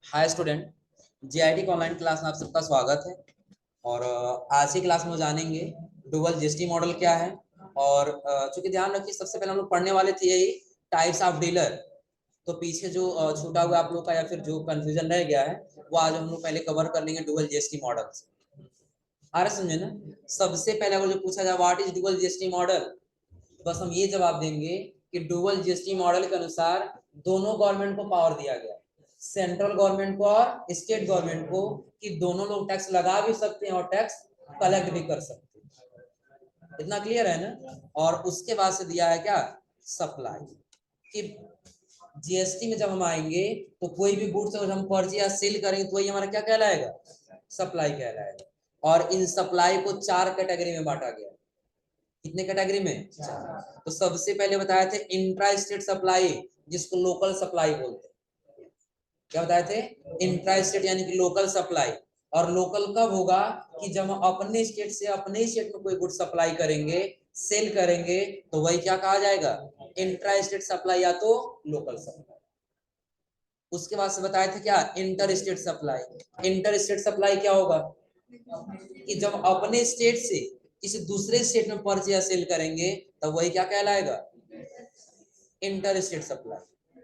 Hi student, GIT के online class में आप सबका स्वागत है। और आज की क्लास में जानेंगे डुअल जीएसटी मॉडल क्या है। और चूंकि ध्यान रखिए, सबसे पहले हम लोग पढ़ने वाले थे यही टाइप्स ऑफ डीलर। तो पीछे जो छूटा हुआ आप लोग का या फिर जो कंफ्यूजन रह गया है वो आज हम लोग पहले कवर कर लेंगे डुअल जीएसटी मॉडल। आ रहा समझे ना। सबसे पहले अगर जो पूछा जाए what is dual GST model, बस हम ये जवाब देंगे कि डुअल जीएसटी मॉडल के अनुसार दोनों गवर्नमेंट को पावर दिया गया, सेंट्रल गवर्नमेंट को और स्टेट गवर्नमेंट को, कि दोनों लोग टैक्स लगा भी सकते हैं और टैक्स कलेक्ट भी कर सकते हैं। इतना क्लियर है ना। और उसके बाद से दिया है क्या, सप्लाई। कि जीएसटी में जब हम आएंगे तो कोई भी गुड्स अगर हम परचेज या सेल करेंगे तो वही हमारा क्या कहलाएगा, सप्लाई कहलाएगा। और इन सप्लाई को 4 कैटेगरी में बांटा गया। कितने कैटेगरी में, 4। तो सबसे पहले बताए थे इंट्रा स्टेट सप्लाई, जिसको लोकल सप्लाई बोलते हैं। क्या बताए थे, इंट्रा स्टेट यानी कि लोकल सप्लाई। और लोकल कब होगा, कि जब हम अपने स्टेट से अपने स्टेट में कोई गुड सप्लाई करेंगे, सेल करेंगे, तो वही क्या कहा जाएगा, इंट्रा स्टेट सप्लाई या तो लोकल सप्लाई। उसके बाद से बताए थे क्या, inter state supply. Inter state supply क्या होगा, कि जब अपने स्टेट से किसी दूसरे स्टेट में परचेज या सेल करेंगे तब वही क्या कहलाएगा, इंटर स्टेट सप्लाई।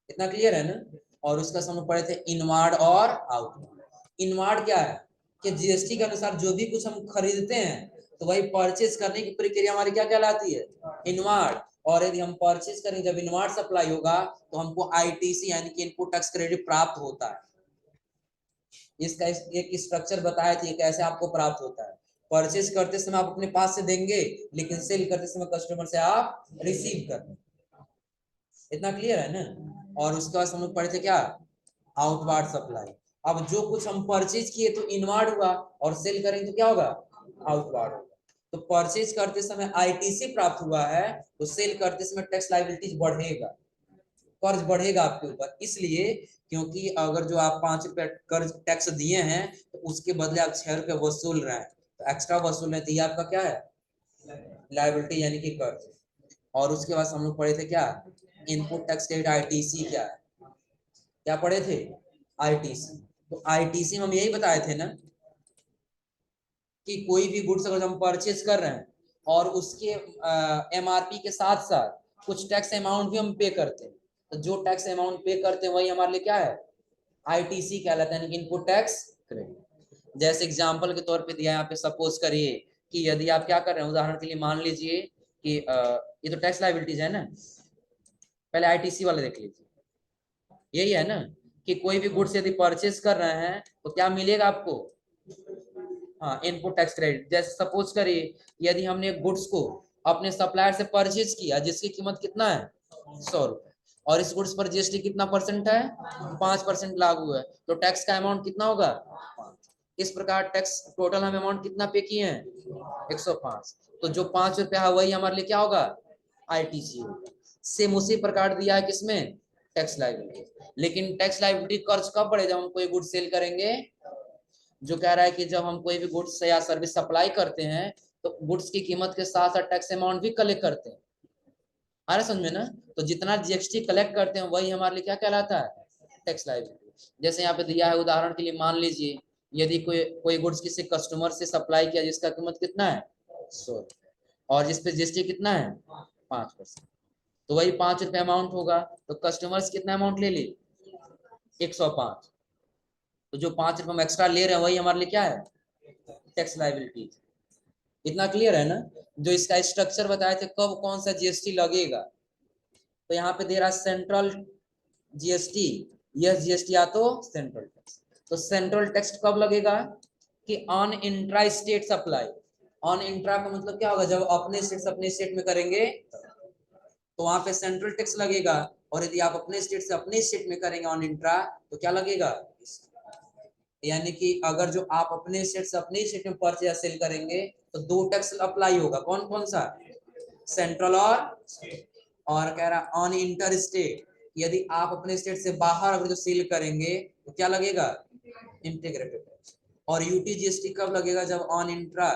इतना क्लियर है ना। और उसका हम पढ़े थे इनवार्ड और आउटवार्ड। इनवार्ड क्या है, कि जीएसटी के अनुसार जो भी कुछ हम खरीदते हैं तो वही परचेज करने की प्रक्रिया हमारी क्या कहलाती है, इनवार्ड। और यदि हम परचेज करें, जब इनवार्ड सप्लाई होगा तो हमको आईटीसी यानी कि इनपुट टैक्स क्रेडिट प्राप्त होता है। इसका एक स्ट्रक्चर बताया था कैसे आपको प्राप्त होता है। परचेज करते समय आप अपने पास से देंगे, लेकिन सेल करते समय कस्टमर से आप रिसीव करते। इतना क्लियर है ना। और उसके बाद हम लोग पढ़े थे क्या, आउटवार्ड सप्लाई। अब जो कुछ हम परचेज किए तो इनवार्ड हुआ, और सेल करेंगे तो क्या होगा, आउटवार्ड होगा। तो परचेज करते समय आईटीसी प्राप्त हुआ है, तो सेल करते समय टैक्स लायबिलिटीज बढ़ेगा, कर्ज बढ़ेगा आपके ऊपर। इसलिए क्योंकि अगर जो आप 5 रुपए कर्ज टैक्स दिए हैं तो उसके बदले आप 6 रुपए वसूल रहे हैं, तो एक्स्ट्रा वसूल है, तो ये आपका क्या है, लायबिलिटी यानी कि कर्ज। और उसके बाद हम लोग पढ़े थे क्या, इनपुट टैक्स क्रेडिट आईटीसी क्या है। क्या पढ़े थे, आईटीसी। तो आईटीसी में हम यही बताए थे ना, कि कोई भी गुड्स अगर हम परचेज कर रहे हैं और उसके एमआरपी के साथ साथ कुछ टैक्स अमाउंट भी हम पे करते हैं, तो जो टैक्स अमाउंट पे करते हैं वही हमारे लिए क्या है, आईटीसी कहलाता है, इनपुट टैक्स क्रेडिट। जैसे एग्जांपल के तौर पे दिया है यहाँ पे, सपोज करिए कि यदि आप क्या कर रहे हैं, उदाहरण के लिए मान लीजिए कि ये तो टैक्स लायबिलिटीज है ना। पहले आईटीसी वाले देख लीजिए, यही है ना, कि कोई भी गुड्स यदि परचेज कर रहे हैं तो क्या मिलेगा आपको, हाँ, इनपुट टैक्स क्रेडिट। जैसे सपोज करिए यदि हमने गुड्स को अपने सप्लायर से परचेज किया जिसकी कीमत कितना है, 100 रुपए, और इस गुड्स पर जीएसटी कितना परसेंट है, 5% लागू है, तो टैक्स का अमाउंट कितना होगा, 5। इस प्रकार टैक्स टोटल हम अमाउंट कितना पे किए हैं, 105। तो जो 5 रुपए है वही हमारे लिए क्या होगा, आईटीसी होगा। सेम उसी प्रकार दिया है किसमें, टैक्स लायबिलिटी। लेकिन टैक्स लायबिलिटी कर्ज कब बढ़े, जब हम कोई गुड सेल करेंगे। जो कह रहा है कि जब हम कोई भी गुड्स या सर्विस सप्लाई करते हैं तो गुड्स की कीमत के साथ साथ टैक्स अमाउंट भी कलेक्ट करते हैं। आ रहा समझ में ना। तो जितना जीएसटी कलेक्ट करते हैं वही हमारे लिए क्या कहलाता है, टैक्स लायबिलिटी। जैसे यहाँ पे दिया है उदाहरण के लिए, मान लीजिए यदि कोई कोई गुड्स किसी कस्टमर से सप्लाई किया जिसका कीमत कितना है, 100 रुपए, और जिसपे जीएसटी कितना है, 5%, तो वही 5 रुपए अमाउंट होगा। तो कस्टमर से कितना अमाउंट ले ली, 105। तो जो 5 रुपए हम एक्स्ट्रा ले रहे हैं वही हमारे लिए क्या है, टैक्स लायबिलिटी। इतना क्लियर है ना। जो इसका स्ट्रक्चर बताए थे कब कौन सा जीएसटी लगेगा, तो यहाँ पे दे रहा है सेंट्रल जीएसटी, यह जीएसटी या तो सेंट्रल टैक्स। तो सेंट्रल टैक्स कब लगेगा, कि on intra state supply. On intra का मतलब क्या होगा, जब अपने स्टेट से अपने स्टेट में करेंगे तो वहां पे सेंट्रल टैक्स लगेगा। और यदि आप अपने स्टेट से अपने स्टेट में करेंगे ऑन इंट्रा तो क्या लगेगा, यानी कि अगर जो आप अपने स्टेट से अपने स्टेट में परचेज या सेल करेंगे तो 2 टैक्स अप्लाई होगा। कौन कौन सा, सेंट्रल और कह रहा ऑन इंटर स्टेट, यदि आप अपने स्टेट से बाहर अगर जो सेल करेंगे तो क्या लगेगा, इंटीग्रेटेड टैक्स। और यूटी जीएसटी कब लगेगा, जब on intra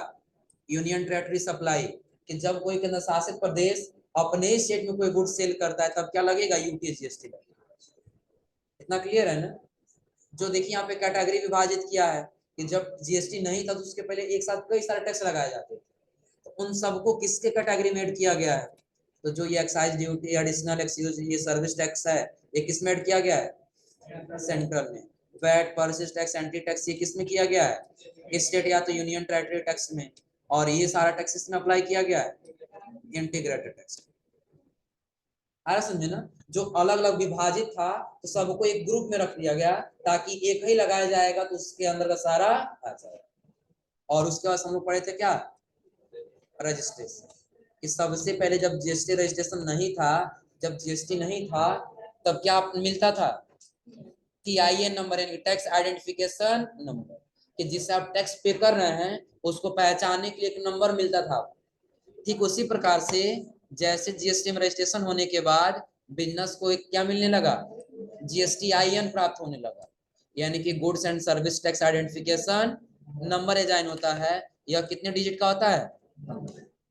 union territory supply, कि जब कोई केंद्र शासित प्रदेश अपने स्टेट में कोई गुड सेल करता है तब क्या लगेगा, यूटी जीएसटी लगेगा। इतना क्लियर है ना। जो देखिए यहाँ पे कैटेगरी विभाजित किया है कि जब जीएसटी नहीं था तो उसके पहले एक साथ कई सारे टैक्स लगाए जाते थे, तो उन सबको किसके कैटेगरी में ऐड किया गया है? तो जो ये एक्साइज ड्यूटी, एडिशनल एक्साइज, ये सर्विस टैक्स है, ये किस में ऐड किया गया है? सेंट्रल में। VAT, purchase tax, entry tax, ये किस में किया गया है? स्टेट या तो यूनियन टेरिटरी टैक्स में। और ये सारा टैक्स इसमें अप्लाई किया गया है इंटीग्रेटेड टैक्स। आ समझे ना? जो अलग अलग विभाजित था तो सबको एक ग्रुप में रख दिया गया ताकि एक ही लगाया जाएगा तो उसके अंदर का सारा आ जाएगा। और उसके बाद हम लोग पढ़े थे क्या? रजिस्ट्रेशन। कि सबसे पहले जब जीएसटी रजिस्ट्रेशन नहीं था, जब जीएसटी नहीं था तब क्या मिलता था? टीआईएन नंबर, यानी टैक्स आइडेंटिफिकेशन नंबर, कि जिससे आप टैक्स पे कर रहे हैं उसको पहचानने के लिए एक नंबर मिलता था। ठीक उसी प्रकार से जैसे जीएसटी में रजिस्ट्रेशन होने के बाद बिजनेस को एक क्या मिलने लगा? जीएसटीआईएन प्राप्त होने लगा, यानी कि goods and service tax identification number assign होता है। यह कितने डिजिट का होता है?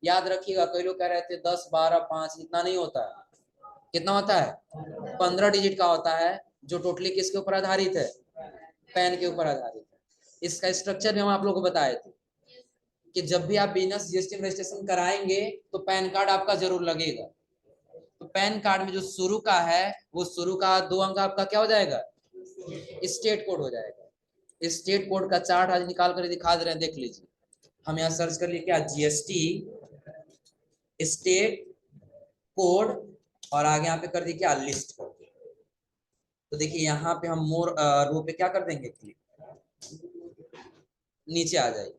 याद रखिएगा, कई लोग कह रहे थे 10, 12, 5, इतना नहीं होता है। कितना होता है? 15 डिजिट का होता है, जो टोटली किसके ऊपर आधारित है? पैन के ऊपर आधारित है। इसका स्ट्रक्चर भी हम आप लोगों को बताए थे कि जब भी आप बिजनेस जीएसटी में रजिस्ट्रेशन कराएंगे तो पैन कार्ड आपका जरूर लगेगा। तो पैन कार्ड में जो शुरू का है वो शुरू का 2 अंक आपका क्या हो जाएगा? स्टेट कोड हो जाएगा। स्टेट कोड का चार्ट आज निकाल कर दिखा दे रहे हैं, देख लीजिए। हम यहाँ सर्च कर लिए क्या? जीएसटी स्टेट कोड, और आगे यहाँ पे कर दी क्या? लिस्ट कर दी। तो देखिए यहाँ पे हम मोर रो पे क्या कर देंगे? क्लिक, नीचे आ जाएगी।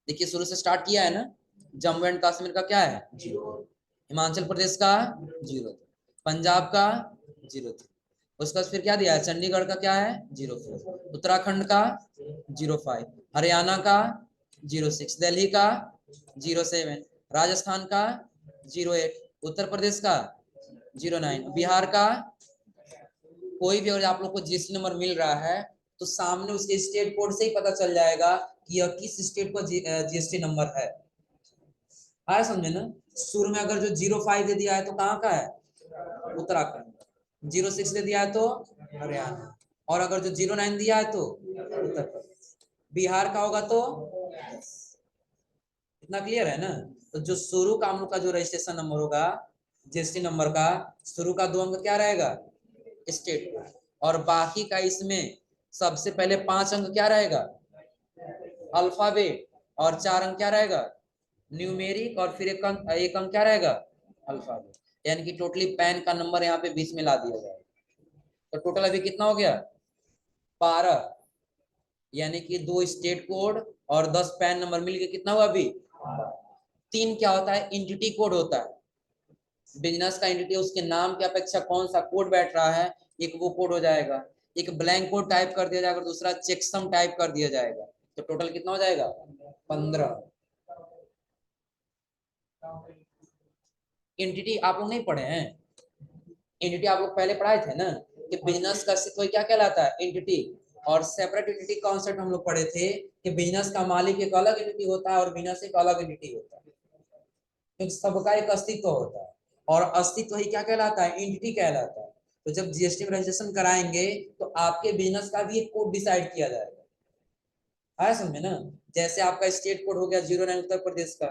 देखिए शुरू से स्टार्ट किया है ना। जम्मू एंड कश्मीर का क्या है? 0। हिमाचल प्रदेश का 0, पंजाब का 0, उसका फिर क्या दिया है? चंडीगढ़ का क्या है? 0, उत्तराखंड का 0, हरियाणा का 0, दिल्ली का 0, राजस्थान का 0, उत्तर प्रदेश का 0, बिहार का कोई भी। अगर आप लोग को जीएसटी नंबर मिल रहा है तो सामने उसके स्टेट कोड से ही पता चल जाएगा कि यह किस स्टेट का जीएसटी नंबर है। आया समझे ना? शुरू में अगर जो 0, दे दिया है तो कहाँ का है? उत्तराखंड। 0, दे दिया है तो हरियाणा। और अगर जो 0, दिया है तो उत्तर प्रदेश। बिहार का होगा तो, इतना क्लियर है ना? तो जो शुरू का हम लोग का जो रजिस्ट्रेशन नंबर होगा जीएसटी नंबर का, शुरू का 2 अंक क्या रहेगा? State code. और बाकी का इसमें सबसे पहले 5 अंक क्या रहेगा? अल्फाबेट। और 4 अंक क्या रहेगा? न्यूमेरिक। और फिर एक अंक क्या रहेगा? अल्फाबेट। यानी कि टोटली पैन का नंबर यहाँ पे बीच में ला दिया जाएगा। तो टोटल अभी कितना हो गया? 12। यानी कि 2 स्टेट कोड और 10 पैन नंबर मिलके कितना हुआ अभी? 3 क्या होता है? एंटिटी कोड होता है। बिजनेस का एंटिटी, उसके नाम के अपेक्षा कौन सा कोड बैठ रहा है, एक वो कोड हो जाएगा। एक ब्लैंक कोड टाइप कर दिया जाएगा, दूसरा चेकसम टाइप कर दिया जाएगा। तो टोटल कितना हो जाएगा? 15। एंटिटी आप लोग नहीं पढ़े हैं? एंटिटी आप लोग पहले पढ़ाए थे ना कि बिजनेस का अस्तित्व क्या कहलाता है? एंटिटी। और सेपरेट एंटिटी कॉन्सेप्ट हम लोग पढ़े थे कि बिजनेस का मालिक एक अलग एंटिटी होता है और बिजनेस एक अलग एंटिटी होता है, क्योंकि सबका एक अस्तित्व होता है। और अस्तित्व ही क्या कहलाता है? एंटिटी कहलाता है। तो जब जीएसटी में रजिस्ट्रेशन कराएंगे तो आपके बिजनेस का भी एक कोड डिसाइड किया जाएगा। आया समझे ना? जैसे आपका स्टेट कोड हो गया 0, उत्तर प्रदेश का,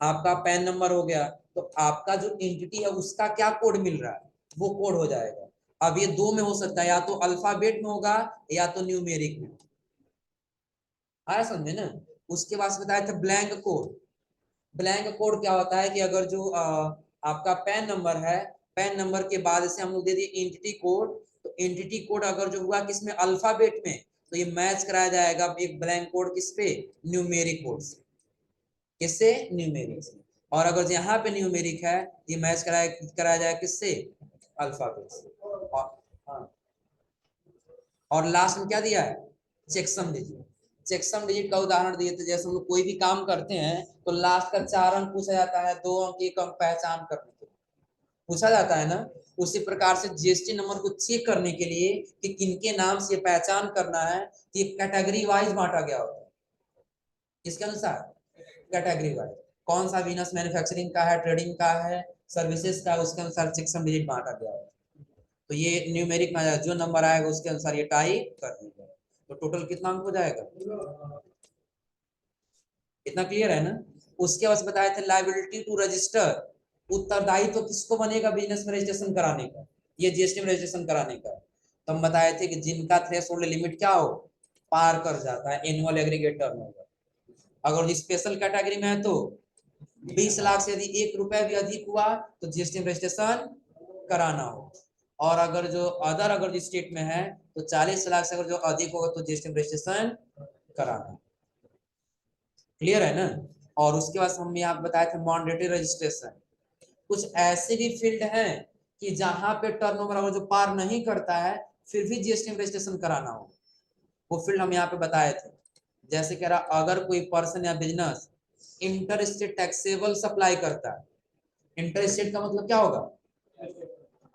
आपका पैन नंबर हो गया, तो आपका जो एंटिटी है उसका क्या कोड मिल रहा है, वो कोड हो जाएगा। अब ये 2 में हो सकता है, या तो अल्फाबेट में होगा या तो न्यूमेरिक में। आया समझे ना? उसके बाद बताया था ब्लैंक कोड। ब्लैंक कोड क्या होता है कि अगर जो आपका पैन नंबर है, पैन नंबर के बाद से हम लोग दे दिए एंटिटी कोड, तो एंटिटी कोड अगर जो हुआ किसमें? अल्फाबेट में, तो ये मैच कराया जाएगा एक ब्लैंक कोड किस पे? न्यूमेरिक कोड से। किससे? न्यूमेरिक से। और अगर यहाँ पे न्यूमेरिक है, ये मैच कराया जाए किससे? अल्फाबेट से। और हाँ, और लास्ट में क्या दिया है? Checksum digit. चेकसम डिजिट का उदाहरण दिए थे, जैसे हम लोग कोई भी काम करते हैं तो लास्ट का 4 अंक पूछा जाता है, 2 अंक, 1 अंक पहचान करने के लिए पूछा जाता है ना। उसी प्रकार से जीएसटी नंबर को चेक करने के लिए कि किनके नाम से पहचान करना है, ये कैटेगरी वाइज बांटा गया होता है। किसके अनुसार? Category wise. कौन सा बिजनेस मैन्युफैक्चरिंग का है, ट्रेडिंग का है, सर्विसेज का, उसके अनुसार चेकसम डिजिट बांटा गया है। तो ये न्यूमेरिक जो नंबर आएगा उसके अनुसार ये टाइप कर दीजिए। तो टोटल कितना अंक हो जाएगा, इतना क्लियर है ना। उसके बाद बताए थे लायबिलिटी टू रजिस्टर, उत्तरदायित्व तो किसको बनेगा बिजनेस में रजिस्ट्रेशन कराने का, ये जीएसटी में रजिस्ट्रेशन कराने का। तो हम बताए थे कि जिनका थ्रेशोल्ड लिमिट क्या हो, पार कर जाता है एनुअल एग्रीगेट टर्नओवर। अगर स्पेशल कैटेगरी में है तो 20 लाख से यदि 1 रुपया भी अधिक हुआ तो जीएसटी में रजिस्ट्रेशन कराना हो। और अगर जो अदर अगर स्टेट में है तो 40 लाख से अगर जो अधिक होगा तो जीएसटी में रजिस्ट्रेशन कराना। क्लियर है ना। और उसके बाद हम यहाँ बताए थे मैंडेटरी रजिस्ट्रेशन, कुछ ऐसे भी फील्ड हैं कि जहां पे टर्नओवर अगर जो पार नहीं करता है फिर भी जीएसटी में रजिस्ट्रेशन कराना हो, वो फील्ड हम यहाँ पे बताए थे। जैसे कह रहा अगर कोई पर्सन या business inter state taxable supply करता है, इंटर स्टेट का मतलब क्या होगा,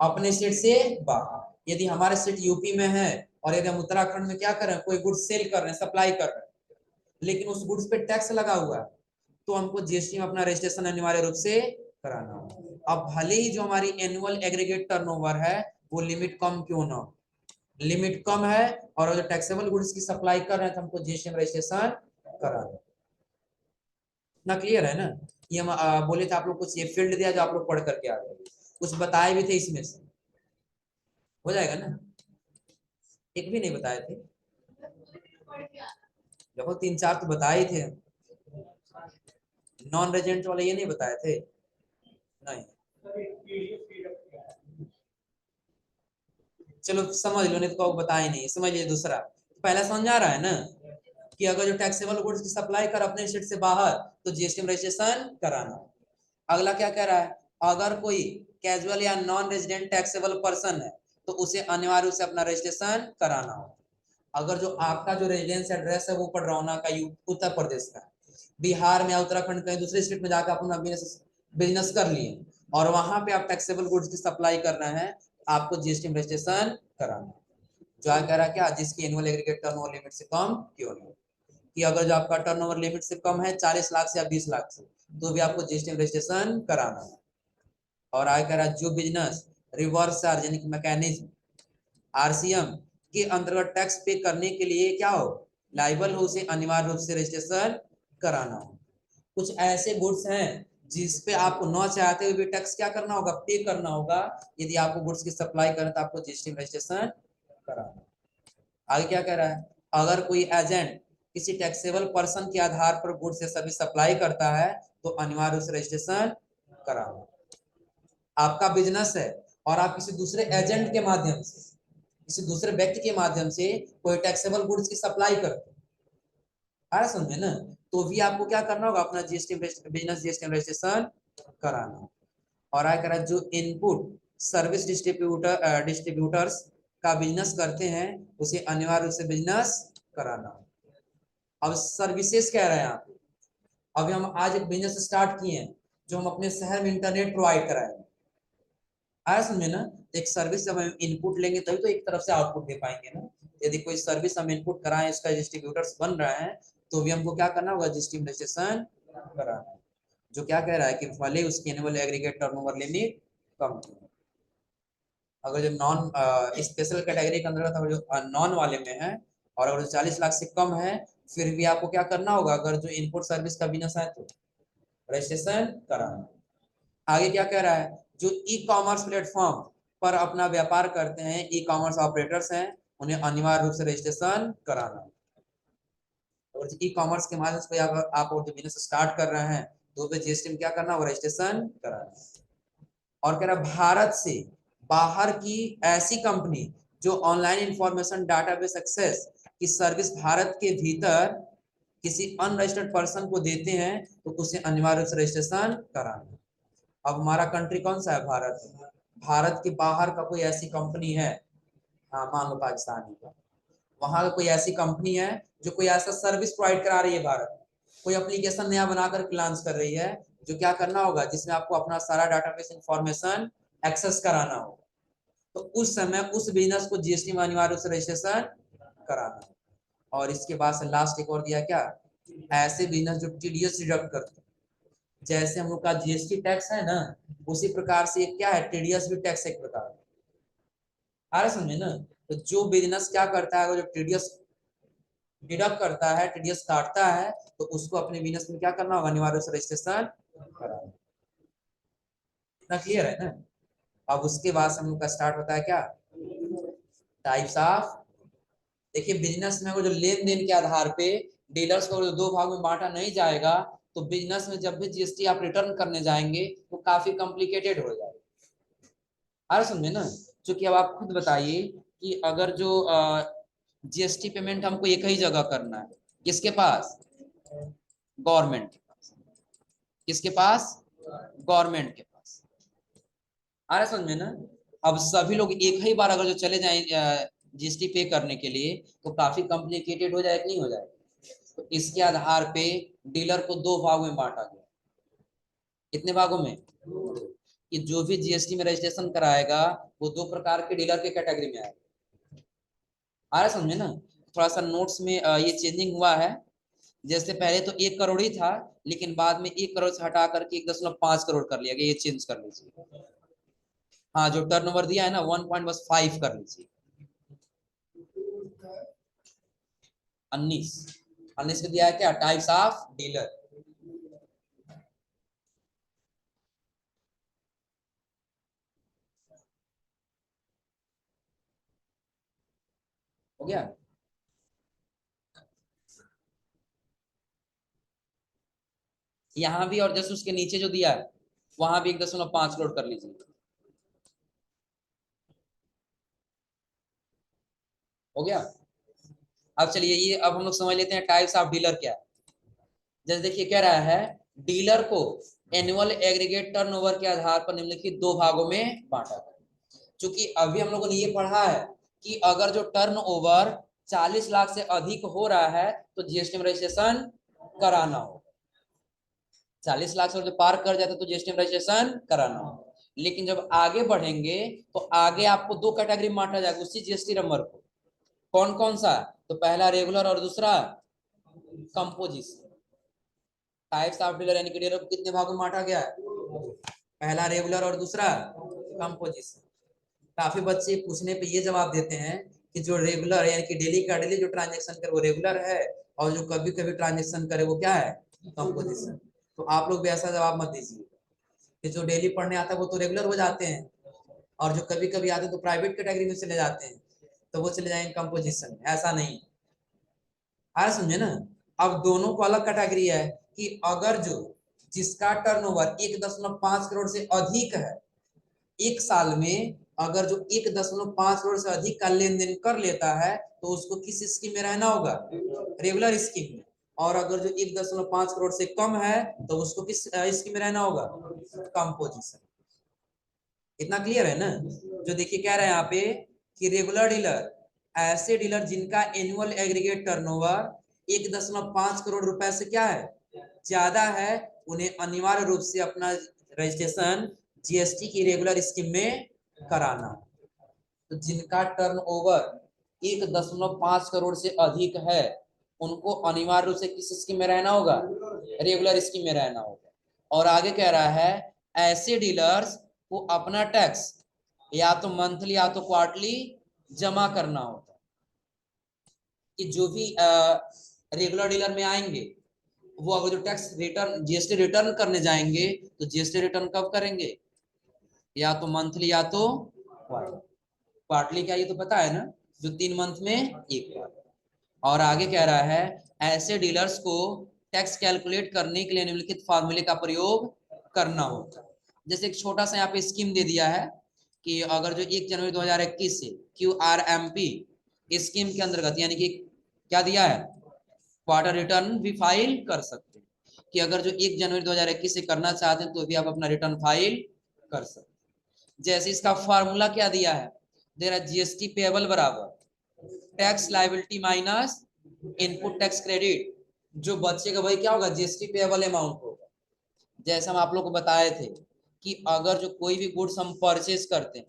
अपने स्टेट से बाहर। यदि हमारे स्टेट यूपी में है और यदि हम उत्तराखंड में क्या कर रहे हैं, कोई गुड्स सेल कर रहे हैं, सप्लाई कर रहे हैं, लेकिन उस गुड्स पे टैक्स लगा हुआ है, तो हमको जीएसटी में अपना रजिस्ट्रेशन अनिवार्य रूप से कराना होगा। अब भले ही जो हमारी एनुअल एग्रीगेट टर्नओवर है वो लिमिट कम क्यों ना, लिमिट कम है और जो टैक्सेबल गुड्स की सप्लाई कर रहे हैं तो हमको जीएसटी में रजिस्ट्रेशन कराना। ना क्लियर है ना। ये हम बोले थे आप लोग कुछ ये फील्ड दिया जो आप लोग पढ़ करके आ गए, कुछ बताए भी थे इसमें से, हो जाएगा ना। एक भी नहीं बताए थे, देखो 3-4 तो बताए थे। नॉन रेजिडेंट वाले ये नहीं बताए थे, नहीं। चलो समझ लो, नहीं तो बताए नहीं, समझ लीजिए। दूसरा पहला समझ आ रहा है ना कि अगर जो टैक्सेबल गुड्स की सप्लाई कर अपने स्टेट से बाहर तो जीएसटी में रजिस्ट्रेशन कराना। अगला क्या कह रहा है, अगर कोई कैजुअल या नॉन रेजिडेंट टैक्सेबल पर्सन है तो उसे अनिवार्य रूप से अपना रजिस्ट्रेशन कराना हो। अगर जो आपका जो रेजिडेंस एड्रेस है वो पडरौना का उत्तर प्रदेश का है, बिहार में या उत्तराखंड कहीं दूसरे स्टेट में जाकर अपना बिजनेस कर लिए और वहां पे आप टैक्सेबल गुड्स की सप्लाई कर रहे हैं, आपको जीएसटी में रजिस्ट्रेशन कराना। जो कह रहा है क्या, जिसकी एनुअल एग्रीगेट टर्नओवर लिमिट से कम क्यों नहीं, कि अगर जो आपका टर्नओवर लिमिट से कम है 40 लाख से या 20 लाख से, तो भी आपको जीएसटी में रजिस्ट्रेशन कराना है। और आगे कह रहा है जो बिजनेस रिवर्स चार्ज यानी कि मैकेनिज्म आरसीएम के अंतर्गत टैक्स पे करने के लिए क्या हो, लाइबल हो, उसे अनिवार्य रूप से रजिस्ट्रेशन कराना हो। कुछ ऐसे गुड्स हैं जिसपे आपको न चाहते हुए भी टैक्स क्या करना होगा, पे करना होगा। यदि आपको गुड्स की सप्लाई करें तो आपको जीएसटी में रजिस्ट्रेशन कराना। आगे क्या कह रहा है, अगर कोई एजेंट किसी टैक्सेबल पर्सन के आधार पर गुड्स या सर्विस सप्लाई करता है तो अनिवार्य रूप से रजिस्ट्रेशन कराना। आपका बिजनेस है और आप किसी दूसरे एजेंट के माध्यम से, किसी दूसरे व्यक्ति के माध्यम से कोई टैक्सेबल गुड्स की सप्लाई करते हैं, समझे ना, तो भी आपको क्या करना होगा, अपना जीएसटी बिजनेस जीएसटी रजिस्ट्रेशन कराना। और आगे करा जो इनपुट सर्विस डिस्ट्रीब्यूटर्स का बिजनेस करते हैं उसे अनिवार्य रूप से बिजनेस कराना। अब सर्विसेज कह रहे हैं आप, अभी हम आज एक बिजनेस स्टार्ट किए हैं जो हम अपने शहर में इंटरनेट प्रोवाइड कराएंगे, आया समझे ना। एक सर्विस जब हम इनपुट लेंगे तभी तो एक तरफ से आउटपुट दे पाएंगे ना। यदि कोई सर्विस हम इनपुट कराएं, इसका डिस्ट्रीब्यूटर्स बन रहा है, तो भी हमको क्या करना होगा, रजिस्ट्रेशन कराना। जो क्या कह रहा है कि भले उसकी एनुअल एग्रीगेट टर्नओवर लिमिट कम हो, अगर जो नॉन स्पेशल कैटेगरी के अंदर अगर जो नॉन वाले में है और अगर 40 लाख से कम है, फिर भी आपको क्या करना होगा, अगर जो इनपुट सर्विस का बिजनेस है तो रजिस्ट्रेशन कराना। आगे क्या कह रहा है, जो ई कॉमर्स प्लेटफॉर्म पर अपना व्यापार करते हैं, ई कॉमर्स ऑपरेटर्स हैं, उन्हें अनिवार्य रूप से रजिस्ट्रेशन कराना। और ई कॉमर्स के माध्यम से आप जो बिजनेस स्टार्ट कर रहे हैं तो पे जीएसटी में क्या करना होगा, रजिस्ट्रेशन कराना। और कह रहा भारत से बाहर की ऐसी कंपनी जो ऑनलाइन इंफॉर्मेशन डाटाबेस एक्सेस की सर्विस भारत के भीतर किसी अनरजिस्टर्ड पर्सन को देते हैं तो उसे अनिवार्य रूप से रजिस्ट्रेशन कराना। अब हमारा कंट्री कौन सा है, भारत। भारत के बाहर का कोई ऐसी कंपनी है, हाँ मान लो पाकिस्तान का, वहां का कोई ऐसी कंपनी है जो कोई ऐसा सर्विस प्रोवाइड करा रही है भारत, कोई एप्लीकेशन नया बनाकर लॉन्च कर रही है, जो क्या करना होगा, जिसमें आपको अपना सारा डाटाबेस इंफॉर्मेशन एक्सेस कराना होगा, तो उस समय उस बिजनेस को जीएसटी में अनिवार्य रूप से रजिस्ट्रेशन कराना। और इसके बाद से लास्ट एक और दिया क्या, ऐसे बिजनेस जो टीडीएस डिडक्ट करते हैं, जैसे हम लोग का जीएसटी टैक्स है ना, उसी प्रकार से क्या है, टीडीएस भी टैक्स एक प्रकार। आ रहा समझे ना। तो जो बिजनेस क्या करता है, जो टीडीएस डिडक्ट करता है, टीडीएस काटता है, तो उसको अपने बिजनेस में क्या करना होगा, अनिवार्य रूप से रजिस्ट्रेशन कराना। इतना क्लियर है ना। अब उसके बाद हम लोग का स्टार्ट होता है क्या, टाइप्स ऑफ। देखिए बिजनेस में वो जो लेन देन के आधार पे डीलर्स को जो दो भाग में बांटा नहीं जाएगा, तो बिजनेस में जब भी जीएसटी आप रिटर्न करने जाएंगे तो काफी कॉम्प्लिकेटेड हो जाएगा। आ समझे ना। क्योंकि अब आप खुद बताइए कि अगर जो जीएसटी पेमेंट हमको एक ही जगह करना है, किसके पास, गवर्नमेंट के पास। किसके पास, गवर्नमेंट के पास। आ रहा समझ में ना। अब सभी लोग एक ही बार अगर जो चले जाए जीएसटी पे करने के लिए, तो काफी कॉम्प्लिकेटेड हो जाएगा, नहीं हो जाएगा। तो इसके आधार पे डीलर को दो भागों में बांटा गया। कितने भागों में, कि जो भी जीएसटी में रजिस्ट्रेशन कराएगा वो दो प्रकार के डीलर के कैटेगरी में आएगा। आ रहा समझे ना। थोड़ा सा नोट्स में ये चेंजिंग हुआ है। जैसे पहले तो 1 करोड़ ही था, लेकिन बाद में 1 करोड़ से हटा करके 1.5 करोड़ कर लिया गया। ये चेंज कर लीजिए। हाँ, जो टर्नओवर दिया है ना 1.5 कर लीजिए। 19 में दिया है क्या, टाइप्स ऑफ डीलर। हो गया। यहाँ भी और जस्ट उसके नीचे जो दिया है वहां भी 1.5 करोड़ कर लीजिए। हो गया। अब चलिए ये अब हम लोग समझ लेते हैं टाइप्स ऑफ डीलर क्या है। जैसे देखिए कह रहा है, डीलर को एनुअल एग्रीगेट टर्नओवर के आधार पर निम्नलिखित दो भागों में बांटा गया। क्योंकि अभी हम लोगों ने ये पढ़ा है कि अगर जो टर्नओवर 40 लाख से अधिक हो रहा है तो जीएसटी में रजिस्ट्रेशन कराना हो। 40 लाख से जो पार कर जाता है तो जीएसटी में रजिस्ट्रेशन कराना हो। लेकिन जब आगे बढ़ेंगे तो आगे आपको दो कैटेगरी में बांटा जाएगा उसी जीएसटी नंबर को। कौन कौन सा, तो पहला रेगुलर और दूसरा कंपोजिशन। टाइप्स ऑफ डीलर यानी कि डीलर को कितने भागों में बांटा गया है, पहला रेगुलर और दूसरा कंपोजिशन। काफी बच्चे पूछने पे ये जवाब देते हैं कि जो रेगुलर यानी कि डेली का डेली जो ट्रांजेक्शन करे वो रेगुलर है, और जो कभी कभी ट्रांजेक्शन करे वो क्या है, कंपोजिशन। तो आप लोग भी ऐसा जवाब मत दीजिए कि जो डेली पढ़ने आता है वो तो रेगुलर हो जाते हैं, और जो कभी कभी आते हैं तो प्राइवेट कैटेगरी में चले जाते हैं, तो वो चले जाएंगे कंपोजिशन। ऐसा नहीं। आया समझे ना। अब दोनों को अलग कैटेगरी है कि अगर जो जिसका टर्नओवर 1.5 करोड़ से अधिक है एक साल में, अगर जो 1.5 करोड़ से अधिक का लेन देन कर लेता है तो उसको किस स्कीम में रहना होगा, रेगुलर स्कीम में। और अगर जो 1.5 करोड़ से कम है तो उसको किस स्कीम में रहना होगा, कंपोजिशन। इतना क्लियर है ना। जो देखिए कह रहे हैं यहाँ पे कि रेगुलर डीलर ऐसे डीलर जिनका एनुअल एग्रीगेट टर्नओवर 1.5 करोड़ रुपए से क्या है, ज्यादा है, उन्हें अनिवार्य रूप से अपना रजिस्ट्रेशन जीएसटी की रेगुलर स्कीम में कराना। तो जिनका टर्नओवर 1.5 करोड़ से अधिक है उनको अनिवार्य रूप से किस स्कीम में रहना होगा, रेगुलर स्कीम में रहना होगा। और आगे कह रहा है, ऐसे डीलर्स को अपना टैक्स या तो मंथली या तो क्वार्टरली जमा करना होता है। कि जो भी रेगुलर डीलर में आएंगे वो अगर जो टैक्स रिटर्न जीएसटी रिटर्न करने जाएंगे तो जीएसटी रिटर्न कब करेंगे, या तो मंथली या तो क्वार्टरली। क्या ये तो पता है ना, जो 3 मंथ में एक बार। और आगे कह रहा है, ऐसे डीलर्स को टैक्स कैलकुलेट करने के लिए निम्नलिखित फार्मूले का प्रयोग करना होता है। जैसे एक छोटा सा यहाँ पे स्कीम दे दिया है कि अगर जो 1 जनवरी 2021 से QRMP स्कीम के अंतर्गत, यानी कि क्या दिया है, क्वार्टर रिटर्न भी फाइल कर सकते हैं। कि अगर जो 1 जनवरी 2021 से करना चाहते हैं तो भी आप अपना रिटर्न फाइल कर सकते हैं। जैसे इसका फार्मूला क्या दिया है, दे रहा है जीएसटी पेएबल बराबर tax liability minus input tax credit. जो बचेगा वही क्या होगा, जीएसटी पेएबल अमाउंट होगा। जैसा हम आप लोग को बताए थे कि अगर जो कोई भी गुड्स हम परचेज करते हैं,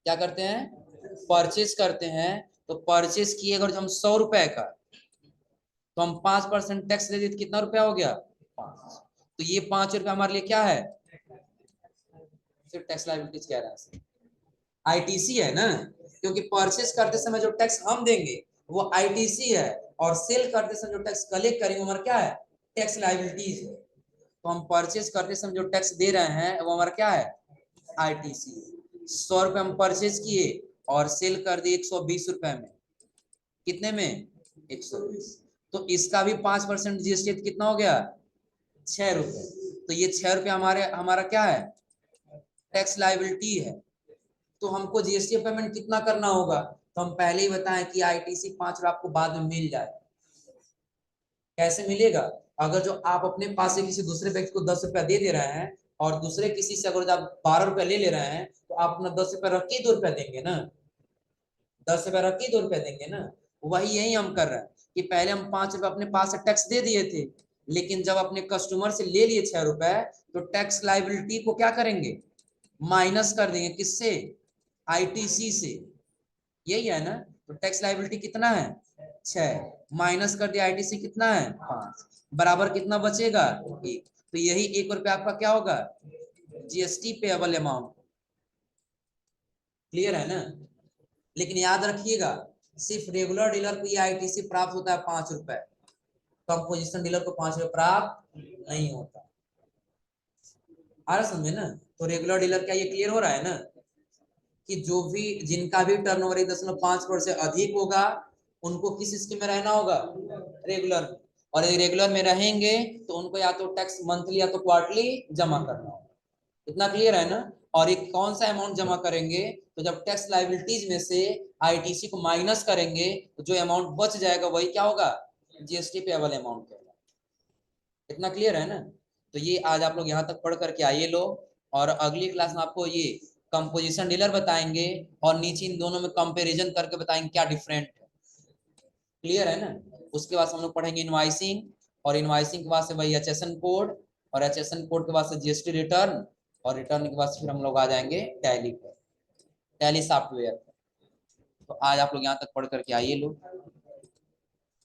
क्या करते हैं, परचेज करते हैं, तो परचेज किए अगर हम 100 रुपए का, तो हम 5% टैक्स दे देते, कितना रुपया हो गया, 5। तो ये 5 रुपया हमारे लिए क्या है, फिर टैक्स लायबिलिटीज कह रहा है। आईटीसी है ना, क्योंकि परचेस करते समय जो टैक्स हम देंगे वो आईटीसी है, और सेल करते समय जो टैक्स कलेक्ट करेंगे वो हमारा क्या है, टैक्स लायबिलिटीज है। तो हम परचेस करते समय जो टैक्स दे रहे हैं वो हमारा क्या है, आईटीसी। 100 रुपए हम परचेज किए और सेल कर दिए 120 रुपए में, कितने में, 120। तो इसका भी 5% जीएसटी कितना हो गया, 6 रुपए। तो ये 6 रुपए हमारे हमारा क्या है, टैक्स लायबिलिटी है। तो हमको जीएसटी पेमेंट कितना करना होगा, तो हम पहले ही बताएं कि आईटीसी 5 रुपए आपको बाद में मिल जाए। कैसे मिलेगा, अगर जो आप अपने पास से किसी दूसरे व्यक्ति को 10 रुपया दे रहे हैं और दूसरे किसी से अगर आप 12 रुपया ले रहे हैं, तो आप अपना 10 रुपया रख के 2 रुपया देंगे ना, 10 रुपया रख के 2 रुपया देंगे ना। वही यही हम कर रहे हैं कि पहले हम 5 रुपया अपने पास से टैक्स दे दिए थे, लेकिन जब अपने कस्टमर से ले लिए 6 रुपए, तो टैक्स लाइबिलिटी को क्या करेंगे, माइनस कर देंगे, किससे, आईटीसी से। यही है ना। तो टैक्स लाइबिलिटी कितना है, 6, माइनस कर दिया आईटीसी कितना है, 5, बराबर कितना बचेगा, 1। तो यही 1 रुपया आपका क्या होगा, जीएसटी पेएबल अमाउंट। क्लियर है ना। लेकिन याद रखिएगा, सिर्फ रेगुलर डीलर को ये आईटीसी प्राप्त होता है 5 रुपए, कंपोजिशन डीलर को 5 रुपए प्राप्त नहीं होता। आ रहा समझे ना। तो रेगुलर डीलर, क्या ये क्लियर हो रहा है ना, कि जो भी जिनका भी टर्नओवर 1.5 करोड़ से अधिक होगा उनको किस स्कीम में रहना होगा, रेगुलर में। और यदि रेगुलर में रहेंगे तो उनको या तो टैक्स मंथली या तो क्वार्टरली जमा करना होगा। इतना क्लियर है ना। और एक कौन सा अमाउंट जमा करेंगे, तो जब टैक्स लाइबिलिटीज में से आईटीसी को माइनस करेंगे तो जो अमाउंट बच जाएगा वही क्या होगा, जीएसटी पेएबल अमाउंट होगा। इतना क्लियर है ना। तो ये आज आप लोग यहाँ तक पढ़ करके आइए लोग, और अगली क्लास में आपको ये कंपोजिशन डीलर बताएंगे और नीचे इन दोनों में कंपैरिजन करके बताएंगे क्या डिफरेंट है। क्लियर है ना। उसके बाद हम लोग पढ़ेंगे इनवाइसिंग, और इनवाइसिंग के बाद से वही एचएसएन कोड, और एचएसएन कोड के बाद से जीएसटी रिटर्न, और रिटर्न के बाद फिर हम लोग आ जाएंगे टैली पर, टैली सॉफ्टवेयर पर। तो आज आप लोग यहाँ तक पढ़ करके आइए लोग।